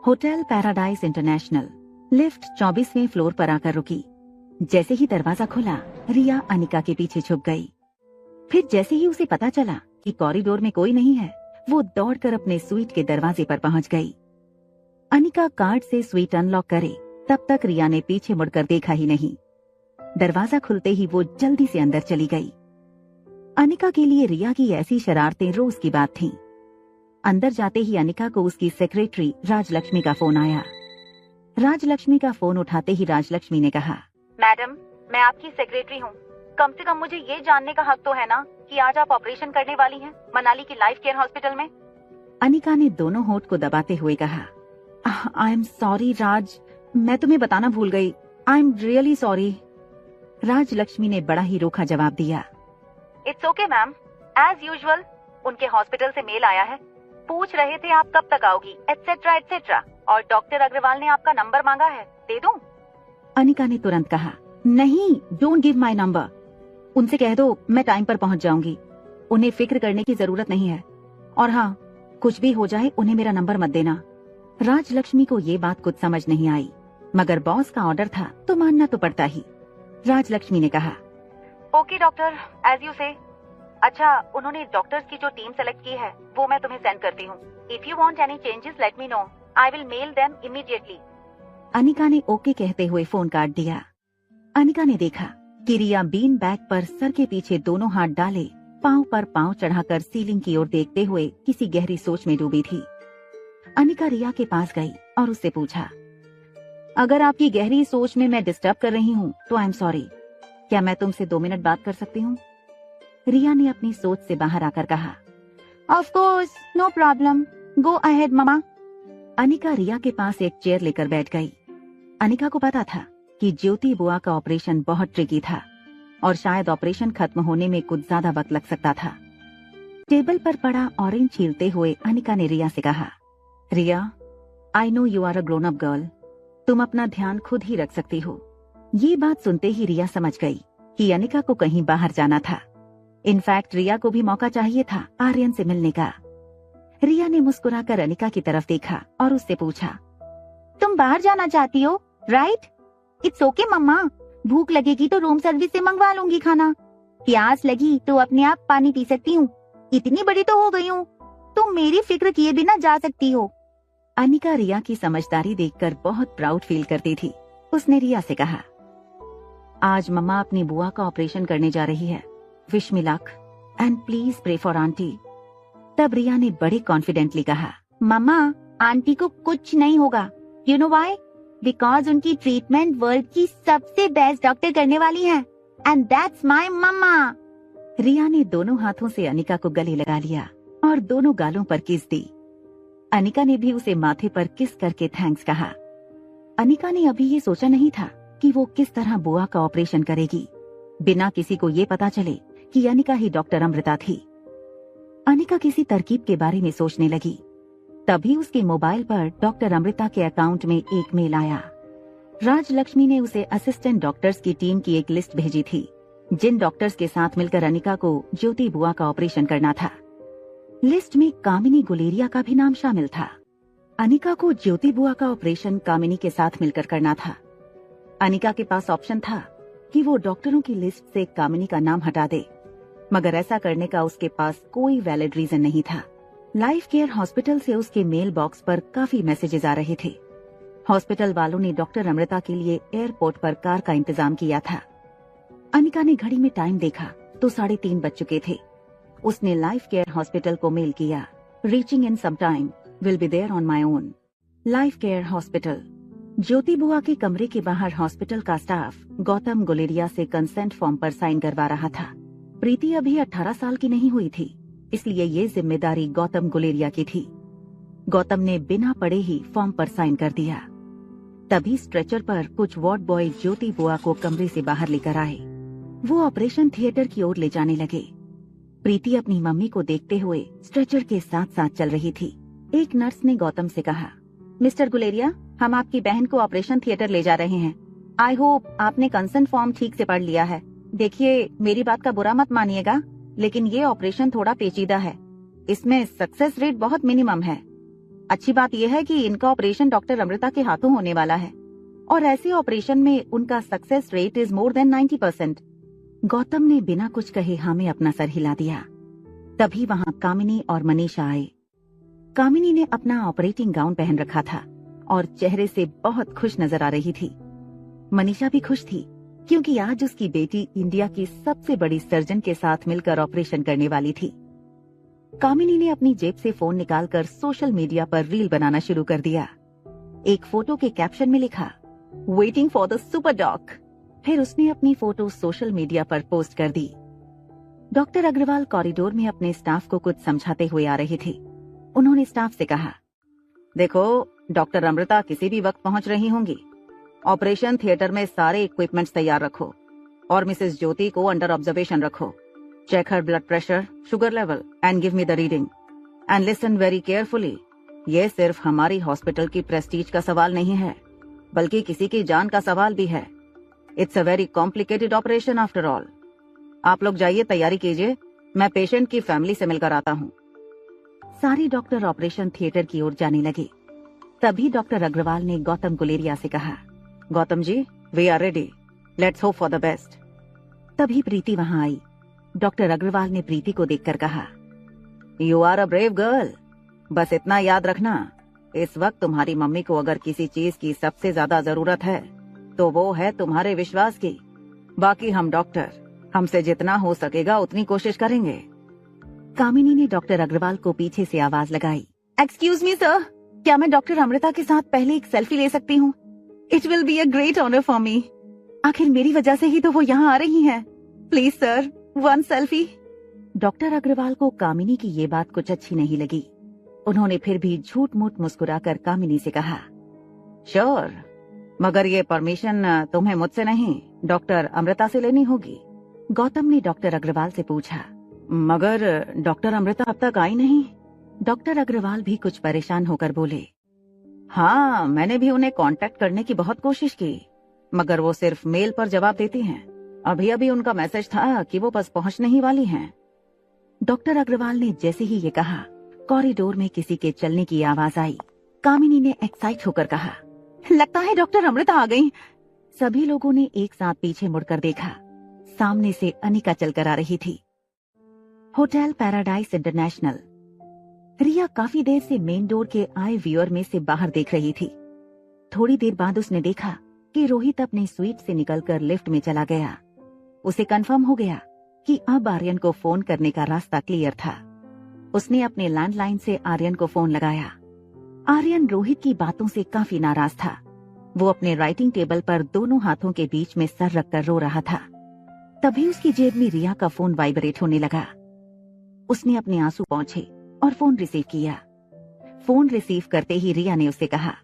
Hotel paradise international. Lift 24वें floor पर आकर रुकी। जैसे ही दरवाजा खुला, रिया अनिका के पीछे छुप गई। फिर जैसे ही उसे पता चला कि कॉरिडोर में कोई नहीं है, वो दौड़कर अपने स्वीट के दरवाजे पर पहुंच गई। अनिका कार्ड से स्वीट अनलॉक करे तब तक रिया ने पीछे मुड़कर देखा ही नहीं। दरवाजा खुलते ही वो जल्दी से अंदर चली गई। अनिका के लिए रिया की ऐसी शरारतें रोज की बात थीं। अंदर जाते ही अनिका को उसकी सेक्रेटरी राजलक्ष्मी का फोन आया। राजलक्ष्मी का फोन उठाते ही राजलक्ष्मी ने कहा, मैडम, मैं आपकी सेक्रेटरी हूँ। कम से कम मुझे ये जानने का हक तो है ना कि आज आप ऑपरेशन करने वाली हैं मनाली की लाइफ केयर हॉस्पिटल में। अनिका ने दोनों होंठ को दबाते हुए कहा, आई एम सॉरी राज, मैं तुम्हें बताना भूल गई। I am really sorry. Rajlakshmi ने बड़ा ही रूखा जवाब दिया। It's okay ma'am, as usual. उनके हॉस्पिटल से मेल आया है, पूछ रहे थे आप कब तक आओगी, एटसेट्रा एटसेट्रा, और डॉक्टर अग्रवाल ने आपका नंबर मांगा है, दे दूं? अनिका ने तुरंत कहा, नहीं, डोंट गिव माई नंबर। उनसे कह दो मैं टाइम पर पहुंच जाऊंगी। उन्हें फिक्र करने की जरूरत नहीं है। और हाँ, कुछ भी हो जाए उन्हें मेरा नंबर मत देना। राजलक्ष्मी को ये बात कुछ समझ नहीं आई, मगर बॉस का ऑर्डर था तो मानना तो पड़ता ही। राजलक्ष्मी ने कहा, ओके डॉक्टर, एज यू से। अच्छा, उन्होंने डॉक्टर्स की जो टीम सेलेक्ट की है वो मैं तुम्हें सेंड करती हूँ। If you want any changes let me know, I will mail them immediately. Anika ने ओके कहते हुए फोन काट दिया। अनिका ने देखा कि रिया बीन बैग पर सर के पीछे दोनों हाथ डाले पांव पर पांव चढ़ाकर सीलिंग की ओर देखते हुए किसी गहरी सोच में डूबी थी। अनिका रिया के पास गई और उससे पूछा, अगर आपकी गहरी सोच में मैं डिस्टर्ब कर रही हूँ तो आई एम सॉरी। क्या मैं तुमसे 2 मिनट बात कर सकती हूँ? रिया ने अपनी सोच से बाहर आकर कहा, of course, no problem, go ahead mama. Anika Riya के पास एक चेयर लेकर बैठ गई। अनिका को पता था कि ज्योति बुआ का ऑपरेशन बहुत ट्रिकी था और शायद ऑपरेशन खत्म होने में कुछ ज्यादा वक्त लग सकता था। टेबल पर पड़ा ऑरेंज छीलते हुए अनिका ने रिया से कहा, Riya, I know you are a grown up girl, तुम अपना ध्यान खुद ही रख सकती हो। ये बात सुनते ही रिया समझ गई कि अनिका को कहीं बाहर जाना था। इनफैक्ट रिया को भी मौका चाहिए था आर्यन से मिलने का। रिया ने मुस्कुराकर अनिका की तरफ देखा और उससे पूछा, तुम बाहर जाना चाहती हो, राइट? इट्स ओके मम्मा, भूख लगेगी तो रूम सर्विस से मंगवा लूंगी खाना। प्यास लगी तो अपने आप पानी पी सकती हूँ। इतनी बड़ी तो हो गई हूँ, तुम मेरी फिक्र किए बिना जा सकती हो। अनिका रिया की समझदारी देखकर बहुत प्राउड फील करती थी। उसने रिया से कहा, आज मम्मा अपनी बुआ का ऑपरेशन करने जा रही है। Wish me luck and please pray for aunty. तब रिया ने बड़े कॉन्फिडेंटली कहा, मम्मा, आंटी को कुछ नहीं होगा। You know why? बिकॉज उनकी ट्रीटमेंट वर्ल्ड की सबसे बेस्ट डॉक्टर करने वाली है, एंड दैट्स माय मम्मा। रिया ने दोनों हाथों से अनिका को गले लगा लिया और दोनों गालों पर किस दी। अनिका ने भी उसे माथे पर किस करके थैंक्स कहा। अनिका ने अभी ये सोचा नहीं था कि वो किस तरह बुआ का ऑपरेशन करेगी बिना किसी को ये पता चले कि अनिका ही डॉक्टर अमृता थी। अनिका किसी तरकीब के बारे में सोचने लगी। तभी उसके मोबाइल पर डॉक्टर अमृता के अकाउंट में एक मेल आया। राजलक्ष्मी ने उसे असिस्टेंट डॉक्टर्स की टीम की एक लिस्ट भेजी थी, जिन डॉक्टर्स के साथ मिलकर अनिका को ज्योति बुआ का ऑपरेशन करना था। लिस्ट में कामिनी गुलेरिया का भी नाम शामिल था। अनिका को ज्योति बुआ का ऑपरेशन कामिनी के साथ मिलकर करना था। अनिका के पास ऑप्शन था कि वो डॉक्टरों की लिस्ट से कामिनी का नाम हटा दे, मगर ऐसा करने का उसके पास कोई वैलिड रीजन नहीं था। लाइफ केयर हॉस्पिटल से उसके मेल बॉक्स पर काफी मैसेजेस आ रहे थे। हॉस्पिटल वालों ने डॉक्टर अमृता के लिए एयरपोर्ट पर कार का इंतजाम किया था। अनिका ने घड़ी में टाइम देखा तो 3:30 बज चुके थे। उसने लाइफ केयर हॉस्पिटल को मेल किया, reaching in some time, will be there on my own. Life care hospital. Jyoti बुआ के कमरे के बाहर हॉस्पिटल का स्टाफ गौतम गुलेरिया से कंसेंट फॉर्म पर साइन करवा रहा था। प्रीति अभी 18 साल की नहीं हुई थी, इसलिए ये जिम्मेदारी गौतम गुलेरिया की थी। गौतम ने बिना पढ़े ही फॉर्म पर साइन कर दिया। तभी स्ट्रेचर पर कुछ वार्ड बॉय ज्योति बुआ को कमरे से बाहर लेकर आए। वो ऑपरेशन थिएटर की ओर ले जाने लगे। प्रीति अपनी मम्मी को देखते हुए स्ट्रेचर के साथ साथ चल रही थी। एक नर्स ने गौतम से कहा, मिस्टर गुलेरिया, हम आपकी बहन को ऑपरेशन थिएटर ले जा रहे हैं। आई होप आपने कंसेंट फॉर्म ठीक से पढ़ लिया है। देखिए, मेरी बात का बुरा मत मानिएगा, लेकिन ये ऑपरेशन थोड़ा पेचीदा है। इसमें सक्सेस रेट बहुत मिनिमम है। अच्छी बात यह है कि इनका ऑपरेशन डॉक्टर अमृता के हाथों होने वाला है और ऐसे ऑपरेशन में उनका success rate is more than 90%। Gautam ने बिना कुछ कहे हाँ में अपना सर हिला दिया। तभी वहां कामिनी और मनीषा आए। कामिनी ने अपना ऑपरेटिंग गाउन पहन रखा था और चेहरे से बहुत खुश नजर आ रही थी। मनीषा भी खुश थी क्योंकि आज उसकी बेटी इंडिया की सबसे बड़ी सर्जन के साथ मिलकर ऑपरेशन करने वाली थी। कामिनी ने अपनी जेब से फोन निकालकर सोशल मीडिया पर रील बनाना शुरू कर दिया। एक फोटो के कैप्शन में लिखा, waiting for the super doc. फिर उसने अपनी फोटो सोशल मीडिया पर पोस्ट कर दी। डॉक्टर अग्रवाल कॉरिडोर में अपने स्टाफ को कुछ समझाते हुए आ रहे थे। उन्होंने स्टाफ से कहा, देखो, डॉक्टर अमृता किसी भी वक्त पहुंच रही होंगी। ऑपरेशन थिएटर में सारे इक्विपमेंट्स तैयार रखो और मिसेस ज्योति को अंडर ऑब्जर्वेशन रखो। Check her blood pressure, sugar level and give me the reading and listen very carefully. ये सिर्फ हमारी हॉस्पिटल की प्रेस्टीज का सवाल नहीं है, बल्कि किसी की जान का सवाल भी है। It's a very complicated operation after all. आप लोग जाइए, तैयारी कीजिए, मैं पेशेंट की फैमिली से मिलकर आता हूँ। सारे डॉक्टर ऑपरेशन थिएटर की ओर जाने लगे। तभी डॉक्टर अग्रवाल ने गौतम गुलेरिया से कहा, Gautam ji, we are ready, let's hope for the best. तभी प्रीति वहां आई। डॉक्टर अग्रवाल ने प्रीति को देखकर कहा, you are a brave girl. बस इतना याद रखना, इस वक्त तुम्हारी मम्मी को अगर किसी चीज की सबसे ज्यादा जरूरत है तो वो है तुम्हारे विश्वास की। बाकी हम डॉक्टर, हमसे जितना हो सकेगा उतनी कोशिश करेंगे। कामिनी ने डॉक्टर अग्रवाल को पीछे से आवाज लगाई, एक्सक्यूज मी सर, क्या मैं डॉक्टर अमृता के साथ पहले एक सेल्फी ले सकती हूँ? It will be a great honour for me. आखिर मेरी वजह से ही तो वो यहाँ आ रही हैं। Please sir, one selfie. Doctor Agarwal को कामिनी की ये बात कुछ अच्छी नहीं लगी। उन्होंने फिर भी झूठ मूठ मुस्कुराकर कामिनी से कहा, श्योर, मगर ये परमिशन तुम्हें मुझसे नहीं, डॉक्टर अमृता से लेनी होगी। गौतम ने डॉक्टर अग्रवाल से पूछा, मगर डॉक्टर अमृता अब तक आई नहीं? डॉक्टर अग्रवाल भी कुछ परेशान होकर बोले, हाँ, मैंने भी उन्हें कांटेक्ट करने की बहुत कोशिश की, मगर वो सिर्फ मेल पर जवाब देती हैं। अभी अभी उनका मैसेज था कि वो बस पहुंचने ही वाली हैं। डॉक्टर अग्रवाल ने जैसे ही ये कहा, कॉरिडोर में किसी के चलने की आवाज आई। कामिनी ने एक्साइट होकर कहा, लगता है डॉक्टर अमृता आ गई। सभी लोगों ने एक साथ पीछे मुड़कर देखा। सामने से अनिका चलकर आ रही थी। Hotel paradise international. रिया काफी देर से मेन डोर के आए व्यूअर में से बाहर देख रही थी। थोड़ी देर बाद उसने देखा कि रोहित अपने स्वीट से निकलकर लिफ्ट में चला गया। उसे कंफर्म हो गया कि अब आर्यन को फोन करने का रास्ता क्लियर था। उसने अपने लैंडलाइन से आर्यन को फोन लगाया। आर्यन रोहित की बातों से काफी नाराज था। वो अपने राइटिंग टेबल पर दोनों हाथों के बीच में सर रखकर रो रहा था। तभी उसकी जेब में रिया का फोन वाइब्रेट होने लगा। उसने अपने आंसू पोंछे और फोन रिसीव किया। फोन रिसीव करते ही रिया ने उससे कहा,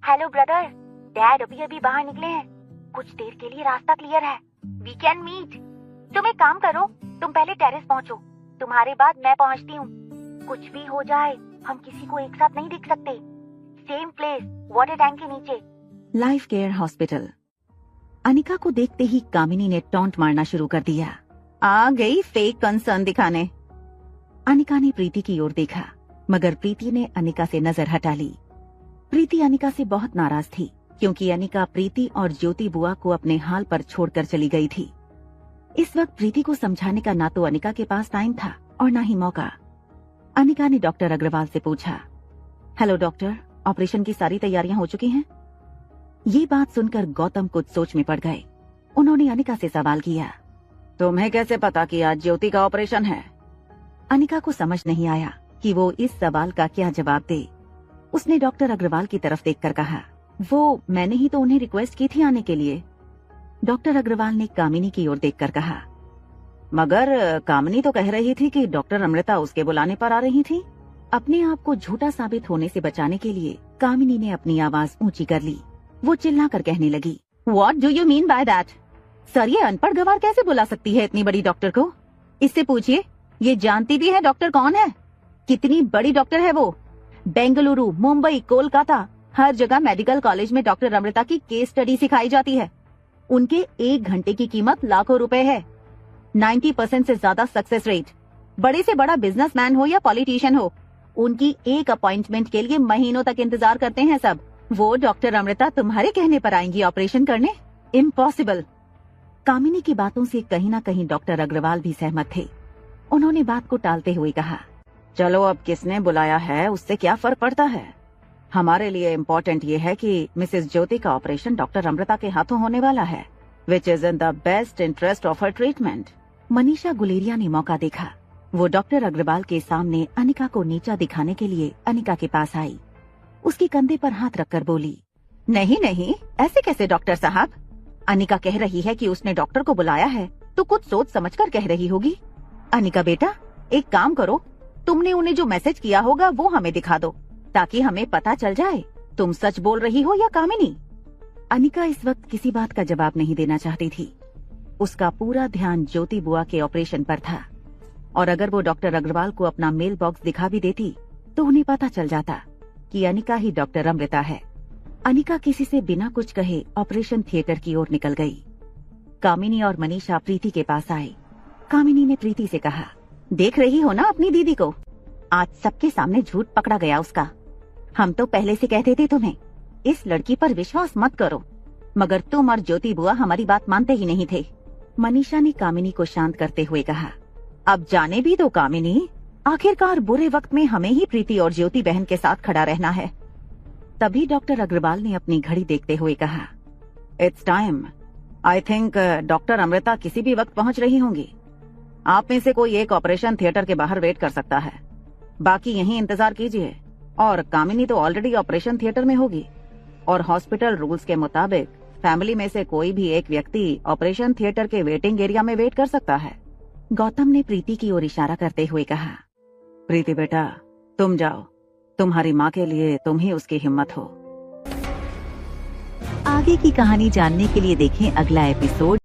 हेलो ब्रदर, डैड अभी अभी बाहर निकले हैं, कुछ देर के लिए रास्ता क्लियर है, वी कैन मीट। तुम एक काम करो, तुम पहले टेरेस पहुंचो, तुम्हारे बाद मैं पहुंचती हूँ। कुछ भी हो जाए हम किसी को एक साथ नहीं देख सकते। सेम प्लेस, वाटर टैंक के नीचे। Life care hospital. अनिका को देखते ही कामिनी ने टॉन्ट मारना शुरू कर दिया, आ गई फेक कंसर्न दिखाने। अनिका ने प्रीति की ओर देखा, मगर प्रीति ने अनिका से नजर हटा ली। प्रीति अनिका से बहुत नाराज थी क्योंकि अनिका प्रीति और ज्योति बुआ को अपने हाल पर छोड़कर चली गई थी। इस वक्त प्रीति को समझाने का ना तो अनिका के पास टाइम था और ना ही मौका। अनिका ने डॉक्टर अग्रवाल से पूछा, हेलो डॉक्टर, ऑपरेशन की सारी तैयारियां हो चुकी हैं? ये बात सुनकर गौतम कुछ सोच में पड़ गए। उन्होंने अनिका से सवाल किया, तुम्हें कैसे पता कि आज ज्योति का ऑपरेशन है? अनिका को समझ नहीं आया कि वो इस सवाल का क्या जवाब दे। उसने डॉक्टर अग्रवाल की तरफ देखकर कहा, वो मैंने ही तो उन्हें रिक्वेस्ट की थी आने के लिए। डॉक्टर अग्रवाल ने कामिनी की ओर देखकर कहा, मगर कामिनी तो कह रही थी कि डॉक्टर अमृता उसके बुलाने पर आ रही थी। अपने आप को झूठा साबित होने से बचाने के लिए कामिनी ने अपनी आवाज ऊंची कर ली। वो चिल्लाकर कहने लगी, What do you mean by that? Sir, ये अनपढ़ गवार कैसे बुला सकती है इतनी बड़ी डॉक्टर को? इससे पूछिए, ये जानती भी है डॉक्टर कौन है? कितनी बड़ी डॉक्टर है वो। बेंगलुरु, मुंबई, कोलकाता, हर जगह मेडिकल कॉलेज में डॉक्टर अमृता की केस स्टडी सिखाई जाती है। उनके 1 घंटे की कीमत लाखों रुपए है। 90% से ज्यादा सक्सेस रेट। बड़े से बड़ा बिजनेसमैन हो या पॉलिटिशियन हो, उनकी एक अपॉइंटमेंट के लिए महीनों तक इंतजार करते हैं सब। वो डॉक्टर अमृता तुम्हारे कहने पर आएंगी ऑपरेशन करने? इम्पॉसिबल। कामिनी की बातों से कहीं ना कहीं डॉक्टर अग्रवाल भी सहमत थे। उन्होंने बात को टालते हुए कहा, चलो अब किसने बुलाया है उससे क्या फर्क पड़ता है। हमारे लिए इम्पोर्टेंट ये है कि मिसेस ज्योति का ऑपरेशन डॉक्टर अमृता के हाथों होने वाला है, which is in the best interest of her treatment. Manisha Guleria ने मौका देखा। वो डॉक्टर अग्रवाल के सामने अनिका को नीचा दिखाने के लिए अनिका के पास आई। उसके कंधे पर हाथ रखकर बोली, नहीं नहीं, ऐसे कैसे डॉक्टर साहब? अनिका कह रही है कि उसने डॉक्टर को बुलाया है तो कुछ सोच समझकर कह रही होगी। अनिका बेटा, एक काम करो, तुमने उन्हें जो मैसेज किया होगा वो हमें दिखा दो ताकि हमें पता चल जाए तुम सच बोल रही हो या कामिनी। अनिका इस वक्त किसी बात का जवाब नहीं देना चाहती थी। उसका पूरा ध्यान ज्योति बुआ के ऑपरेशन पर था और अगर वो डॉक्टर अग्रवाल को अपना मेल बॉक्स दिखा भी देती तो उन्हें पता चल जाता कि अनिका ही डॉक्टर अमृता है। अनिका किसी से बिना कुछ कहे ऑपरेशन थिएटर की ओर निकल गई। कामिनी और मनीषा प्रीति के पास आए। कामिनी ने प्रीति से कहा, देख रही हो ना अपनी दीदी को, आज सबके सामने झूठ पकड़ा गया उसका। हम तो पहले से कहते थे तुम्हें इस लड़की पर विश्वास मत करो, मगर तुम और ज्योति बुआ हमारी बात मानते ही नहीं थे। मनीषा ने कामिनी को शांत करते हुए कहा, अब जाने भी दो कामिनी, आखिरकार बुरे वक्त में हमें ही प्रीति और ज्योति बहन के साथ खड़ा रहना है। तभी डॉक्टर अग्रवाल ने अपनी घड़ी देखते हुए कहा, it's time. I think doctor Amrita किसी भी वक्त पहुंच रही होंगी। आप में से कोई एक ऑपरेशन थिएटर के बाहर वेट कर सकता है, बाकी यहीं इंतजार कीजिए। और कामिनी तो ऑलरेडी ऑपरेशन थिएटर में होगी और हॉस्पिटल रूल्स के मुताबिक फैमिली में से कोई भी एक व्यक्ति ऑपरेशन थिएटर के वेटिंग एरिया में वेट कर सकता है। गौतम ने प्रीति की ओर इशारा करते हुए कहा, प्रीति बेटा, तुम जाओ, तुम्हारी माँ के लिए तुम ही उसकी हिम्मत हो। आगे की कहानी जानने के लिए देखें अगला एपिसोड।